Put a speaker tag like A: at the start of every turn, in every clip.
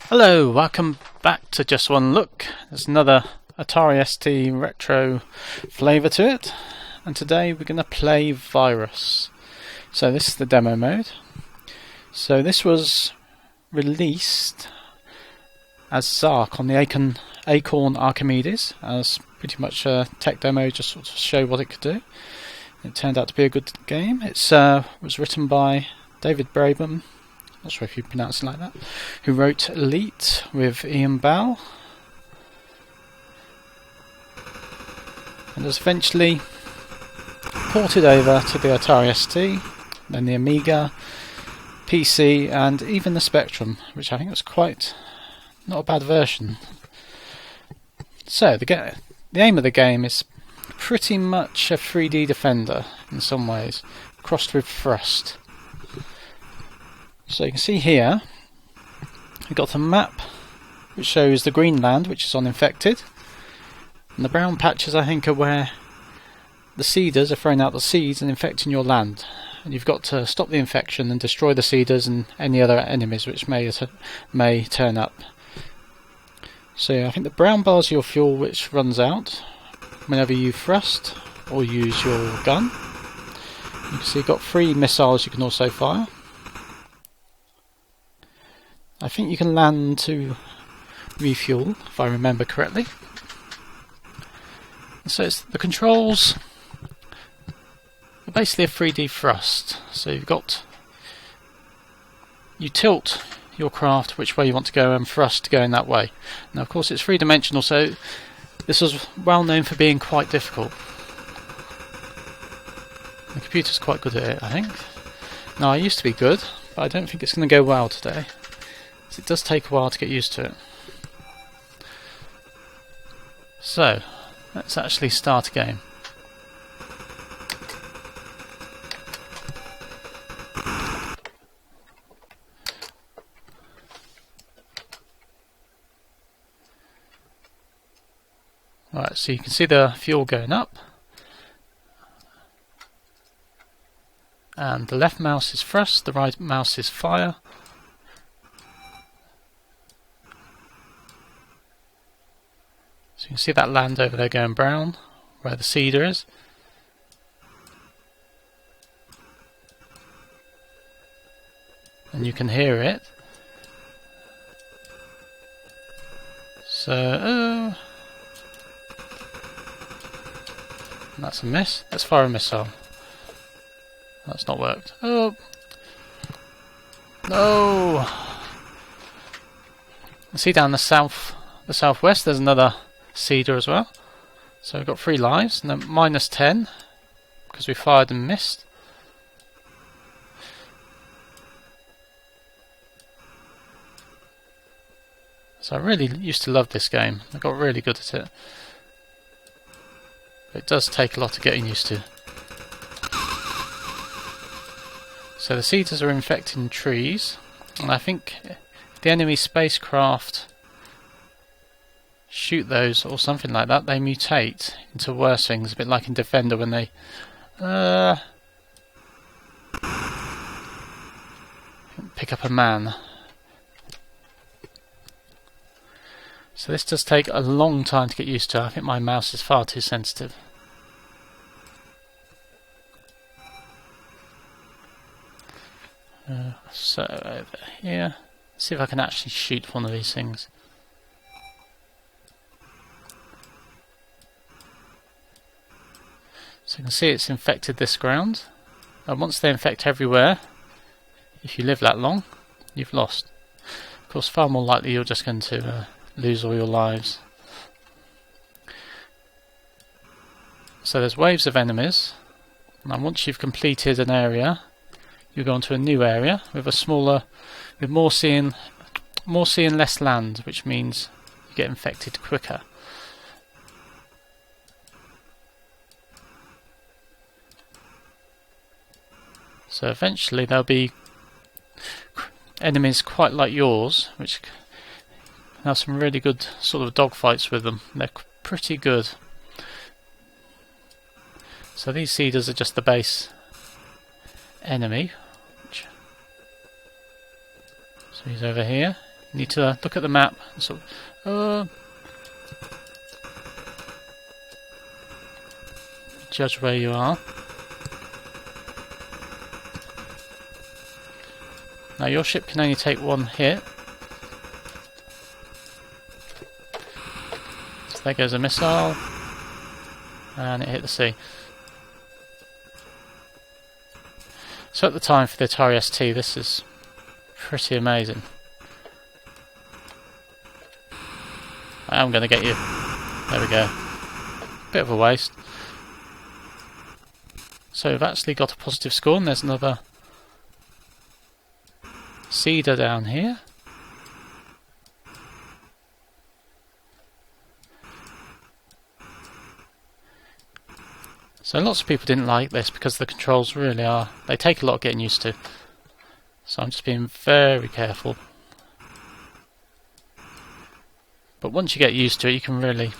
A: Hello, welcome back to Just One Look. There's another Atari ST retro flavour to it, and today we're going to play Virus. So this is the demo mode. So this was released as Zarch on the acorn Archimedes, as pretty much a tech demo just sort of show what it could do. It turned out to be a good game. It was written by David Braben, not sure if you pronounce it like that, who wrote Elite with Ian Bell, and was eventually ported over to the Atari ST, then the Amiga, PC, and even the Spectrum, which I think was quite not a bad version. So the aim of the game is pretty much a 3D Defender in some ways, crossed with Thrust. So you can see here we've got a map which shows the green land, which is uninfected, and the brown patches I think are where the seeders are throwing out the seeds and infecting your land, and you've got to stop the infection and destroy the seeders and any other enemies which may turn up. So I think the brown bars are your fuel, which runs out whenever you thrust or use your gun. You can see you've got 3 missiles you can also fire. I think you can land to refuel, if I remember correctly. So the controls are basically a 3D thrust. So you tilt your craft which way you want to go and thrust going that way. Now of course it's 3-dimensional, so this was well known for being quite difficult. The computer's quite good at it, I think. Now I used to be good, but I don't think it's going to go well today. It does take a while to get used to it. So, let's actually start a game. Right, so you can see the fuel going up. And the left mouse is thrust, the right mouse is fire. So you can see that land over there going brown, where the seeder is. And you can hear it. So, that's a miss. Let's fire a missile. That's not worked. Oh! No! You see down the southwest, there's another seeder as well. So we've got 3 lives, and then -10 because we fired and missed. So I really used to love this game. I got really good at it. But it does take a lot of getting used to. So the seeders are infecting trees, and I think if the enemy spacecraft shoot those or something like that, they mutate into worse things, a bit like in Defender when they pick up a man. So this does take a long time to get used to. I think my mouse is far too sensitive. So over here, let's see if I can actually shoot one of these things. So you can see it's infected this ground, and once they infect everywhere, if you live that long, you've lost. Of course, far more likely you're just going to lose all your lives. So there's waves of enemies, and once you've completed an area, you go on to a new area with more sea and less land, which means you get infected quicker. So eventually there'll be enemies quite like yours, which have some really good sort of dogfights with them. They're pretty good. So these seeders are just the base enemy. So he's over here. You You need to look at the map and sort of judge where you are. Now your ship can only take one hit. So there goes a missile. And it hit the sea. So at the time for the Atari ST, this is pretty amazing. I am going to get you. There we go. Bit of a waste. So we've actually got a positive score, and there's another seeder down here. So lots of people didn't like this because the controls really are, they take a lot of getting used to. So I'm just being very careful. But once you get used to it, you can really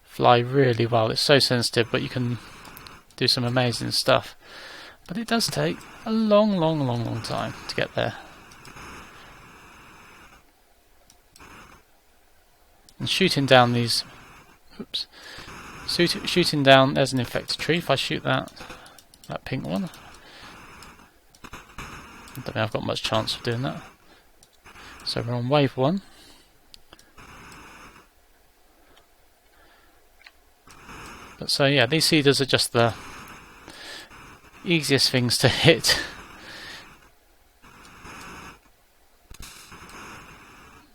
A: fly really well. It's so sensitive, but you can do some amazing stuff. But it does take a long time to get there. And shooting down these... Oops. Shooting down, there's an infected tree. If I shoot that pink one, I don't think I've got much chance of doing that. So we're on wave 1. But so yeah, these seeders are just the easiest things to hit.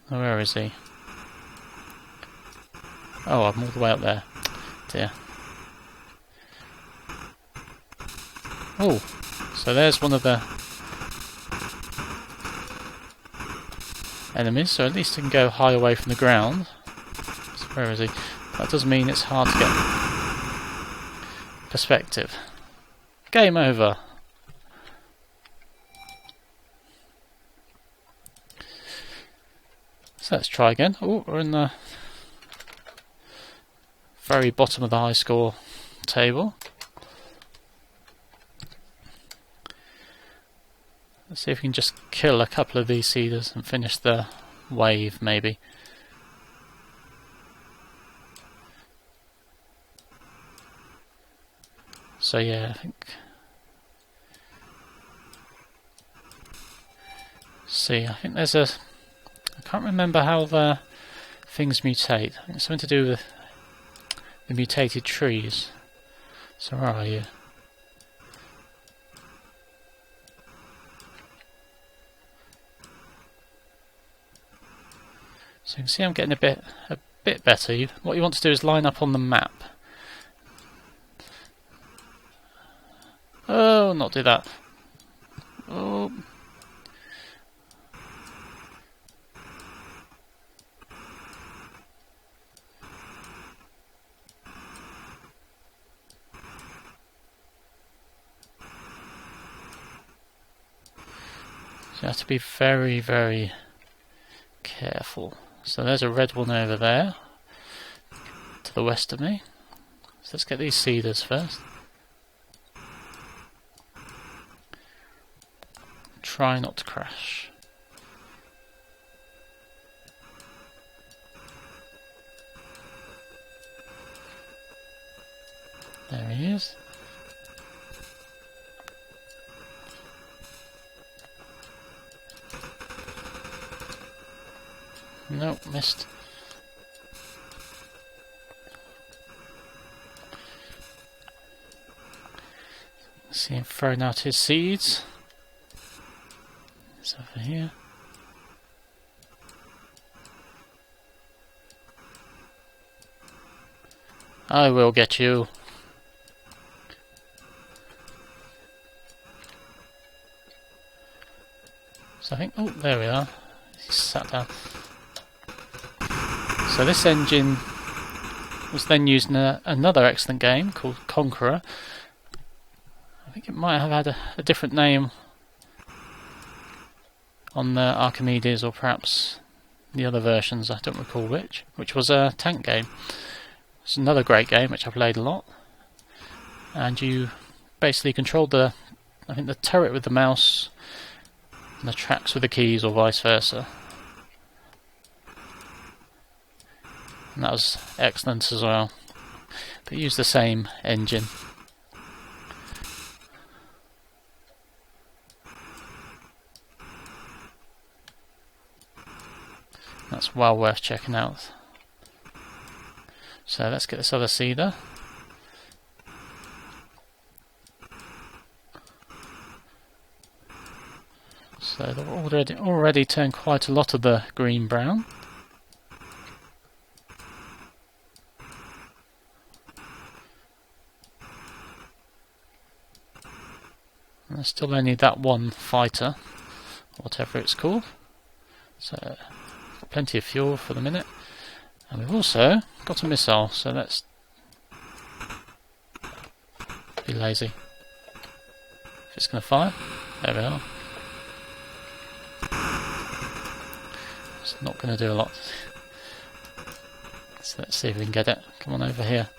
A: Oh, where is he? Oh, I'm all the way up there. Dear. Oh, so there's one of the enemies, so at least he can go high away from the ground. So where is he? That does mean it's hard to get perspective. Game over. So let's try again. Oh, we're in the very bottom of the high score table. Let's see if we can just kill a couple of these seeders and finish the wave, maybe. So yeah, I think... See, I think there's a... I can't remember how the things mutate. I think it's something to do with the mutated trees. So where are you? So you can see I'm getting a bit better. What you want to do is line up on the map. Oh, not do that. Oh. So you have to be very, very careful. So there's a red one over there, to the west of me. So let's get these seeders first. Try not to crash. There he is. Nope, missed. See him throwing out his seeds. It's over here. I will get you. So I think, oh, there we are. He sat down. So this engine was then used in another excellent game called Conqueror. I think it might have had a different name on the Archimedes, or perhaps the other versions, I don't recall which was a tank game. It's another great game which I played a lot. And you basically controlled I think the turret with the mouse and the tracks with the keys, or vice versa. and that was excellent as well. But use the same engine. That's well worth checking out. So let's get this other seeder. So they've already turned quite a lot of the green brown. And there's still only that one fighter, whatever it's called. So got plenty of fuel for the minute. And we've also got a missile, so let's be lazy. If it's going to fire, there we are. It's not going to do a lot. So let's see if we can get it. Come on over here.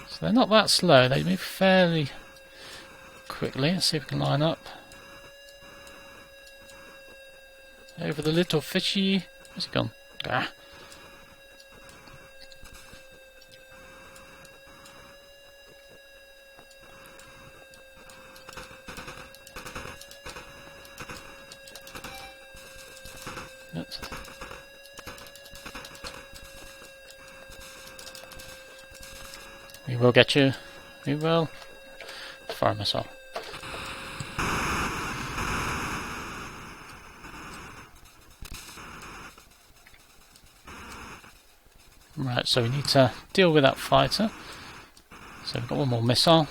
A: So they're not that slow, they move fairly quickly. Let's see if we can line up. Over the little fishy. Where's he gone? Ah. Oops. We will get you. We will. Fire missile. Right, so we need to deal with that fighter. So we've got one more missile.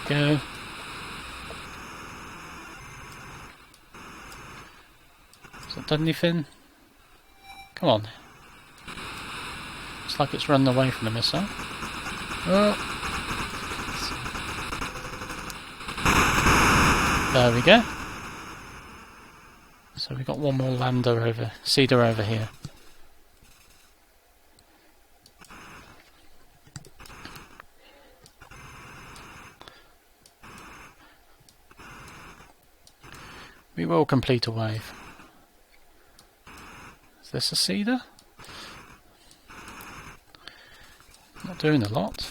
A: Go. Has that done anything? Come on. Looks like it's running away from the missile. Oh. There we go. So we've got one more seeder over here. We will complete a wave. Is this a seeder? Not doing a lot.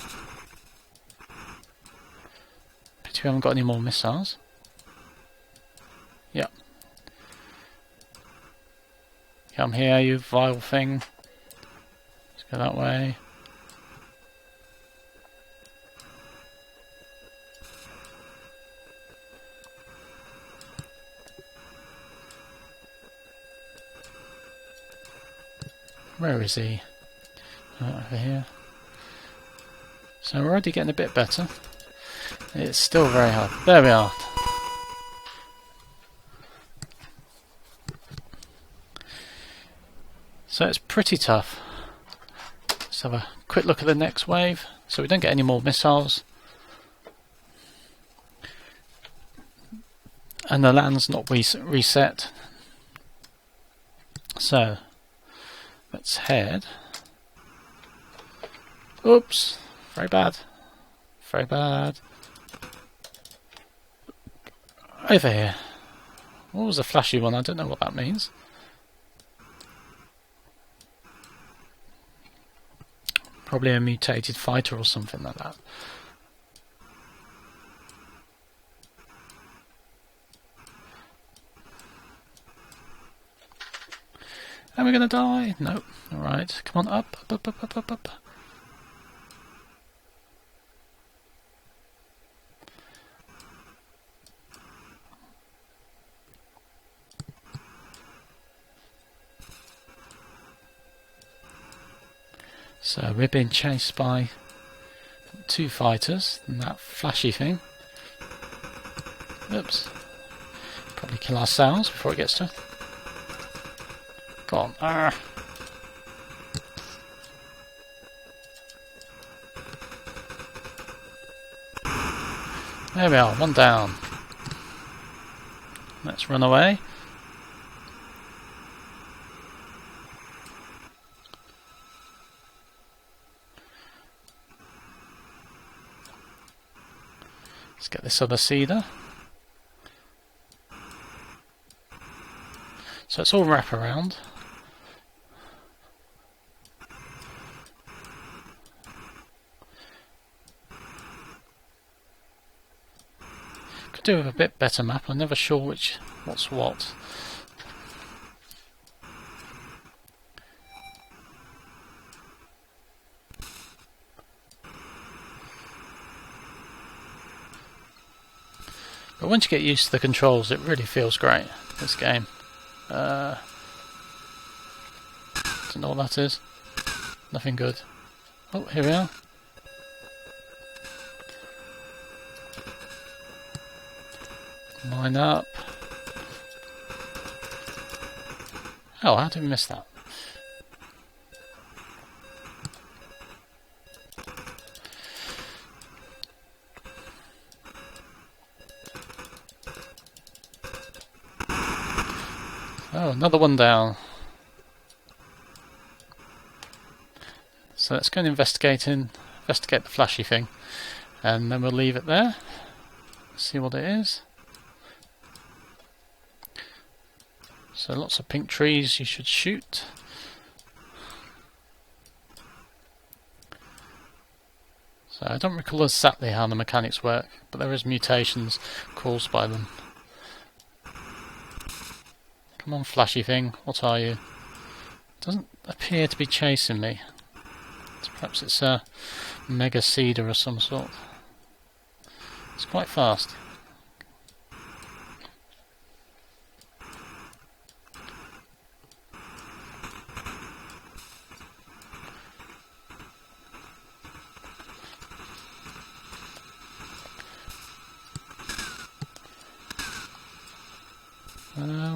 A: Pity we haven't got any more missiles. Yep. Come here, you vile thing. Let's go that way. Where is he? Over here. So we're already getting a bit better. It's still very hard. There we are. So it's pretty tough. Let's have a quick look at the next wave. So we don't get any more missiles. And the land's not reset. So let's head. Oops. Very bad. Very bad. Over here. What was the flashy one? I don't know what that means. Probably a mutated fighter or something like that. Are we going to die? Nope. Alright. Come on, up, up, up, up, up, up. So we're being chased by two fighters and that flashy thing. Oops. Probably kill ourselves before it gets to... Go on. Arrgh. There we are, one down. Let's run away. Let's get this other seeder. So it's all wraparound. Could do with a bit better map. I'm never sure what's what. But once you get used to the controls, it really feels great, this game. Don't know what that is. Nothing good. Oh, here we are. Line up. Oh, how did we miss that? Oh, another one down. So let's go and investigate the flashy thing, and then we'll leave it there. See what it is. So lots of pink trees you should shoot. So I don't recall exactly how the mechanics work, but there is mutations caused by them. Come on, flashy thing, what are you? Doesn't appear to be chasing me. Perhaps it's a mega cedar of some sort. It's quite fast.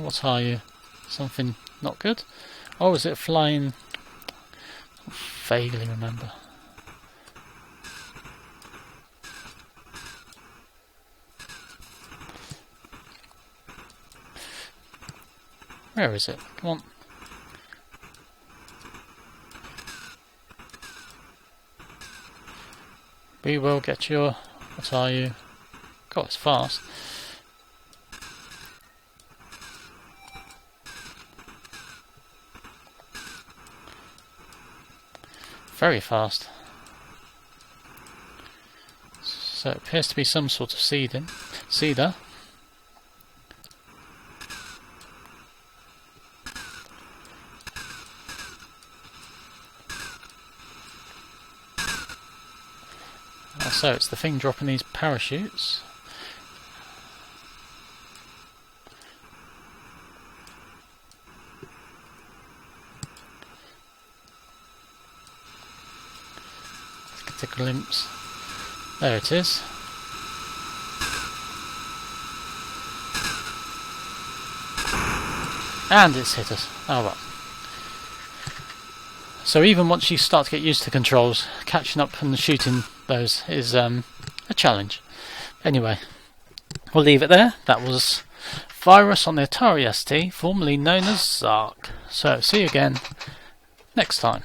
A: What are you? Something not good? Oh, is it flying? I vaguely remember. Where is it? Come on. We will get your... What are you? God, it's fast. Very fast. So it appears to be some sort of cedar. So it's the thing dropping these parachutes. Let's get a glimpse. There it is. And it's hit us. Oh well. So even once you start to get used to controls, catching up and shooting those is a challenge. Anyway, we'll leave it there. That was Virus on the Atari ST, formerly known as Zarch. So see you again next time.